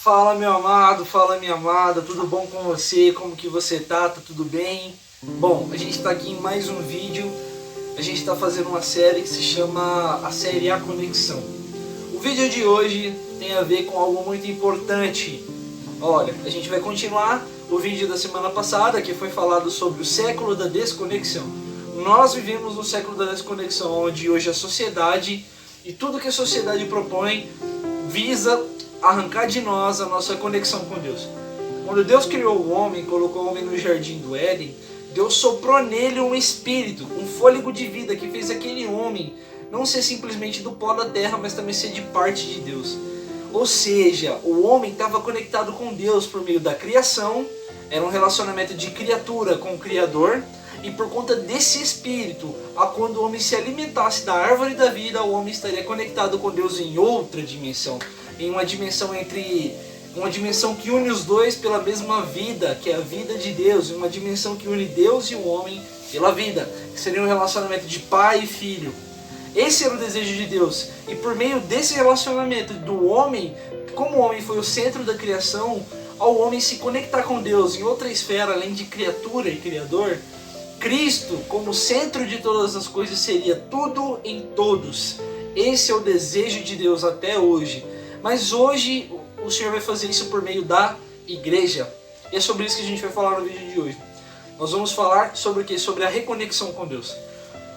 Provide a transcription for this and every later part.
Fala meu amado, fala minha amada, tudo bom com você? Como que você tá? Tá tudo bem? Bom, a gente tá aqui em mais um vídeo. A gente tá fazendo uma série que se chama a série A Conexão. O vídeo de hoje tem a ver com algo muito importante. Olha, a gente vai continuar o vídeo da semana passada, que foi falado sobre o século da desconexão. Nós vivemos no século da desconexão, onde hoje a sociedade e tudo que a sociedade propõe visa arrancar de nós a nossa conexão com Deus. Quando Deus criou o homem, colocou o homem no jardim do Éden, Deus soprou nele um espírito, um fôlego de vida que fez aquele homem não ser simplesmente do pó da terra, mas também ser de parte de Deus. Ou seja, o homem estava conectado com Deus por meio da criação, era um relacionamento de criatura com o Criador, e por conta desse espírito, quando o homem se alimentasse da árvore da vida, o homem estaria conectado com Deus em outra dimensão, em uma dimensão que une os dois pela mesma vida, que é a vida de Deus, em uma dimensão que une Deus e o homem pela vida, que seria um relacionamento de pai e filho. Esse era o desejo de Deus, e por meio desse relacionamento do homem, como o homem foi o centro da criação, ao homem se conectar com Deus em outra esfera, além de criatura e criador, Cristo, como centro de todas as coisas, seria tudo em todos. Esse é o desejo de Deus até hoje. Mas hoje o Senhor vai fazer isso por meio da igreja. E é sobre isso que a gente vai falar no vídeo de hoje. Nós vamos falar sobre o quê? Sobre a reconexão com Deus.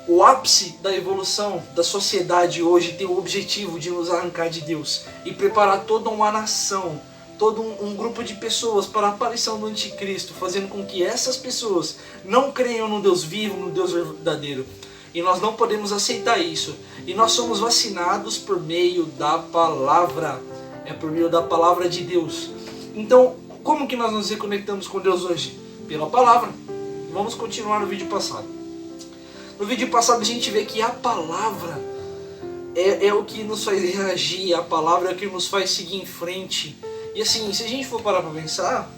O ápice da evolução da sociedade hoje tem o objetivo de nos arrancar de Deus e preparar toda uma nação, todo um grupo de pessoas para a aparição do anticristo, fazendo com que essas pessoas não creiam no Deus vivo, no Deus verdadeiro. E nós não podemos aceitar isso. E nós somos vacinados por meio da palavra. É por meio da palavra de Deus. Então, como que nós nos reconectamos com Deus hoje? Pela palavra. Vamos continuar no vídeo passado. No vídeo passado a gente vê que a palavra é o que nos faz reagir. A palavra é o que nos faz seguir em frente. E assim, se a gente for parar para pensar,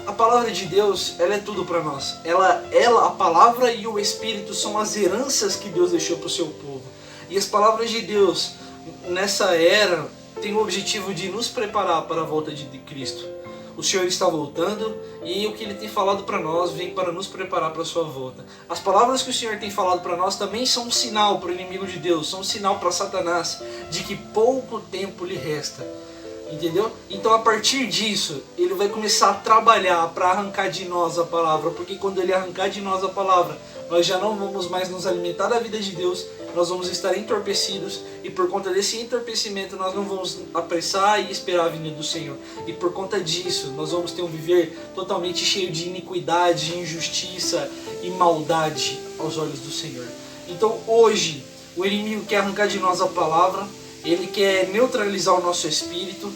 a palavra de Deus, ela é tudo para nós. A palavra e o Espírito são as heranças que Deus deixou para o seu povo. E as palavras de Deus, nessa era, têm o objetivo de nos preparar para a volta de Cristo. O Senhor está voltando e o que Ele tem falado para nós vem para nos preparar para a sua volta. As palavras que o Senhor tem falado para nós também são um sinal para o inimigo de Deus, são um sinal para Satanás de que pouco tempo lhe resta. Entendeu? Então a partir disso, ele vai começar a trabalhar para arrancar de nós a palavra, porque quando ele arrancar de nós a palavra, nós já não vamos mais nos alimentar da vida de Deus, nós vamos estar entorpecidos, e por conta desse entorpecimento nós não vamos apressar e esperar a vinda do Senhor. E por conta disso, nós vamos ter um viver totalmente cheio de iniquidade, injustiça e maldade aos olhos do Senhor. Então hoje, o inimigo quer arrancar de nós a palavra. Ele quer neutralizar o nosso espírito,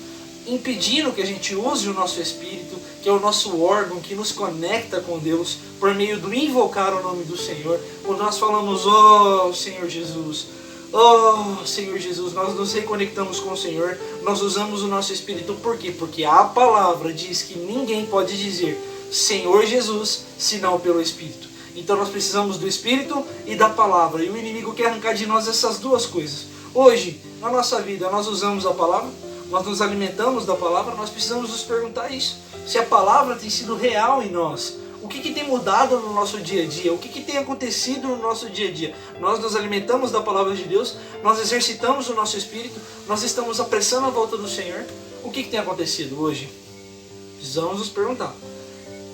impedindo que a gente use o nosso espírito, que é o nosso órgão que nos conecta com Deus, por meio do invocar o nome do Senhor. Quando nós falamos, oh Senhor Jesus, nós nos reconectamos com o Senhor, nós usamos o nosso espírito. Por quê? Porque a palavra diz que ninguém pode dizer Senhor Jesus, senão pelo Espírito. Então nós precisamos do Espírito e da palavra, e o inimigo quer arrancar de nós essas duas coisas. Hoje, na nossa vida, nós usamos a palavra, nós nos alimentamos da palavra, nós precisamos nos perguntar isso. Se a palavra tem sido real em nós, o que tem mudado no nosso dia a dia, o que tem acontecido no nosso dia a dia. Nós nos alimentamos da palavra de Deus, nós exercitamos o nosso espírito, nós estamos apressando a volta do Senhor. O que tem acontecido hoje? Precisamos nos perguntar.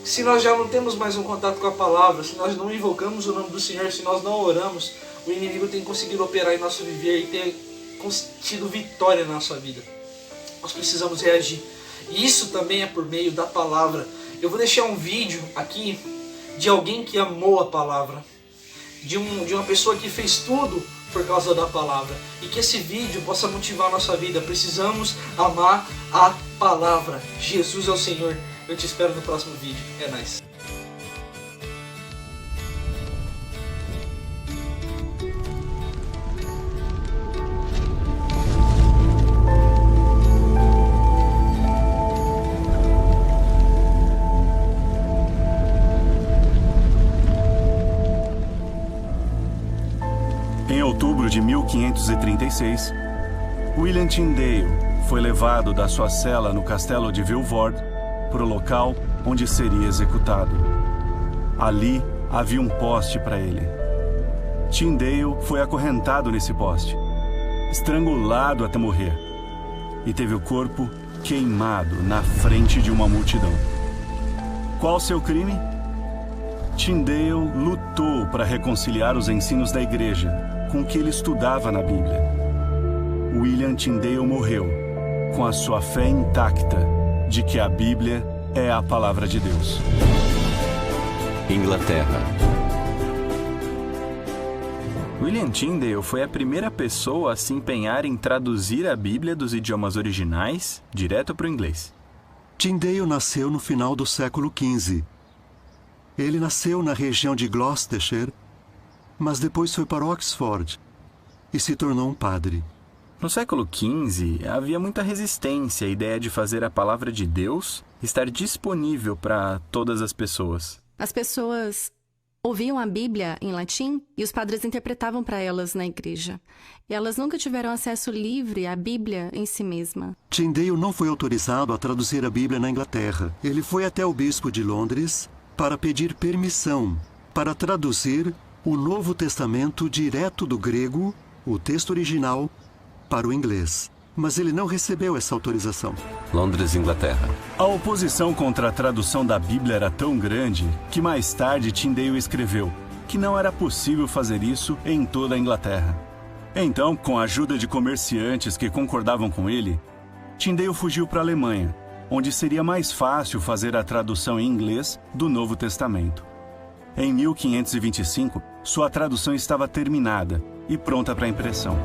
Se nós já não temos mais um contato com a palavra, se nós não invocamos o nome do Senhor, se nós não oramos, o inimigo tem conseguido operar em nosso viver e ter tido vitória na nossa vida. Nós precisamos reagir. E isso também é por meio da palavra. Eu vou deixar um vídeo aqui de alguém que amou a palavra. De uma pessoa que fez tudo por causa da palavra. E que esse vídeo possa motivar a nossa vida. Precisamos amar a palavra. Jesus é o Senhor. Eu te espero no próximo vídeo. É nóis. Em outubro de 1536, William Tyndale, foi levado da sua cela no castelo de Vilvoorde para o local onde seria executado. Ali havia um poste para ele. Tyndale foi acorrentado nesse poste, estrangulado até morrer, e teve o corpo queimado na frente de uma multidão. Qual o seu crime? Tyndale lutou para reconciliar os ensinos da igreja com o que ele estudava na Bíblia. William Tyndale morreu com a sua fé intacta de que a Bíblia é a palavra de Deus. Inglaterra. William Tyndale foi a primeira pessoa a se empenhar em traduzir a Bíblia dos idiomas originais direto para o inglês. Tyndale nasceu no final do século XV. Ele nasceu na região de Gloucestershire, mas depois foi para Oxford e se tornou um padre. No século XV, havia muita resistência à ideia de fazer a palavra de Deus estar disponível para todas as pessoas. As pessoas ouviam a Bíblia em latim e os padres interpretavam para elas na igreja. E elas nunca tiveram acesso livre à Bíblia em si mesma. Tyndale não foi autorizado a traduzir a Bíblia na Inglaterra. Ele foi até o bispo de Londres para pedir permissão para traduzir o Novo Testamento direto do grego, o texto original, para o inglês. Mas ele não recebeu essa autorização. Londres, Inglaterra. A oposição contra a tradução da Bíblia era tão grande que mais tarde Tyndale escreveu que não era possível fazer isso em toda a Inglaterra. Então, com a ajuda de comerciantes que concordavam com ele, Tyndale fugiu para a Alemanha, onde seria mais fácil fazer a tradução em inglês do Novo Testamento. Em 1525, sua tradução estava terminada e pronta para impressão.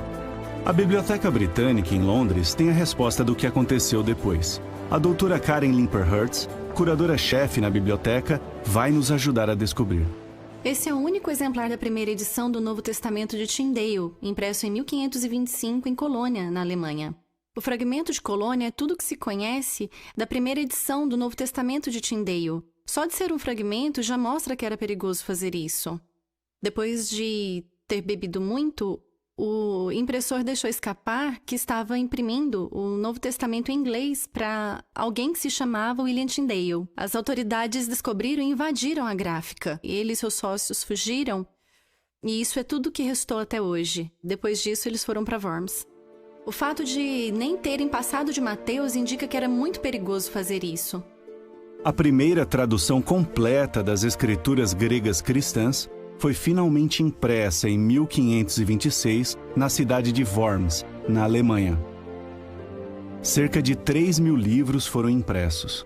A Biblioteca Britânica em Londres tem a resposta do que aconteceu depois. A doutora Karen Limper-Hertz, curadora-chefe na biblioteca, vai nos ajudar a descobrir. Esse é o único exemplar da primeira edição do Novo Testamento de Tyndale, impresso em 1525 em Colônia, na Alemanha. O fragmento de Colônia é tudo que se conhece da primeira edição do Novo Testamento de Tyndale. Só de ser um fragmento já mostra que era perigoso fazer isso. Depois de ter bebido muito, o impressor deixou escapar que estava imprimindo o Novo Testamento em inglês para alguém que se chamava William Tyndale. As autoridades descobriram e invadiram a gráfica. Ele e seus sócios fugiram, e isso é tudo que restou até hoje. Depois disso, eles foram para Worms. O fato de nem terem passado de Mateus indica que era muito perigoso fazer isso. A primeira tradução completa das escrituras gregas cristãs foi finalmente impressa em 1526 na cidade de Worms, na Alemanha. Cerca de 3.000 livros foram impressos.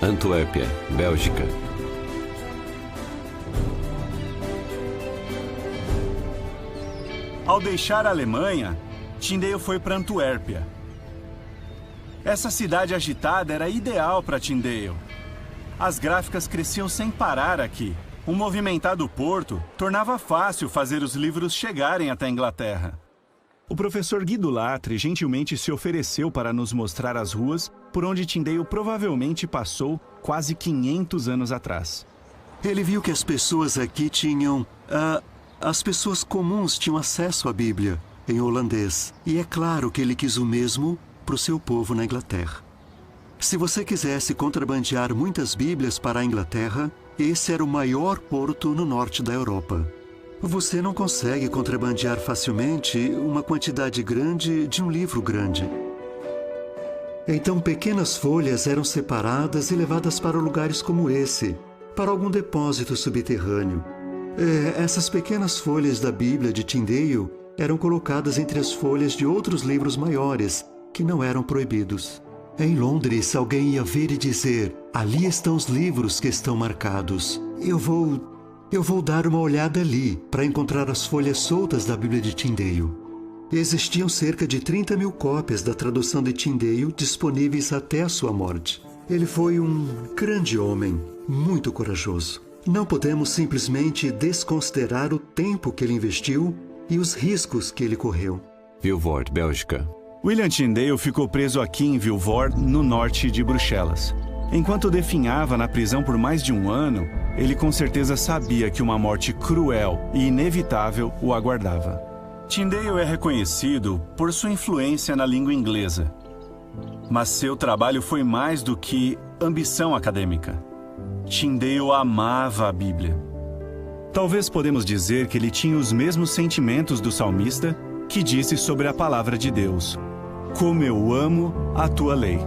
Antuérpia, Bélgica. Ao deixar a Alemanha, Tyndale foi para Antuérpia. Essa cidade agitada era ideal para Tyndale. As gráficas cresciam sem parar aqui. Um movimentado porto tornava fácil fazer os livros chegarem até a Inglaterra. O professor Guido Latre gentilmente se ofereceu para nos mostrar as ruas por onde Tyndale provavelmente passou quase 500 anos atrás. Ele viu que as pessoas aqui tinham... as pessoas comuns tinham acesso à Bíblia em holandês. E é claro que ele quis o mesmo para o seu povo na Inglaterra. Se você quisesse contrabandear muitas Bíblias para a Inglaterra, esse era o maior porto no norte da Europa. Você não consegue contrabandear facilmente uma quantidade grande de um livro grande. Então, pequenas folhas eram separadas e levadas para lugares como esse, para algum depósito subterrâneo. Essas pequenas folhas da Bíblia de Tyndale eram colocadas entre as folhas de outros livros maiores, que não eram proibidos. Em Londres, alguém ia ver e dizer: ali estão os livros que estão marcados. Eu vou dar uma olhada ali para encontrar as folhas soltas da Bíblia de Tyndale. Existiam cerca de 30.000 cópias da tradução de Tyndale disponíveis até a sua morte. Ele foi um grande homem, muito corajoso. Não podemos simplesmente desconsiderar o tempo que ele investiu e os riscos que ele correu. Vilvoorde, Bélgica. William Tyndale ficou preso aqui em Vilvoorde, no norte de Bruxelas. Enquanto definhava na prisão por mais de um ano, ele com certeza sabia que uma morte cruel e inevitável o aguardava. Tyndale é reconhecido por sua influência na língua inglesa, mas seu trabalho foi mais do que ambição acadêmica. Tyndale amava a Bíblia. Talvez podemos dizer que ele tinha os mesmos sentimentos do salmista que disse sobre a palavra de Deus: como eu amo a tua lei.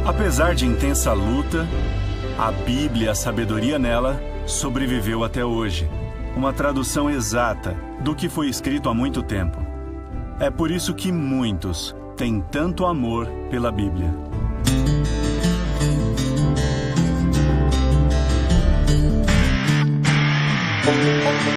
Apesar de intensa luta, a Bíblia, a sabedoria nela, sobreviveu até hoje. Uma tradução exata do que foi escrito há muito tempo. É por isso que muitos têm tanto amor pela Bíblia.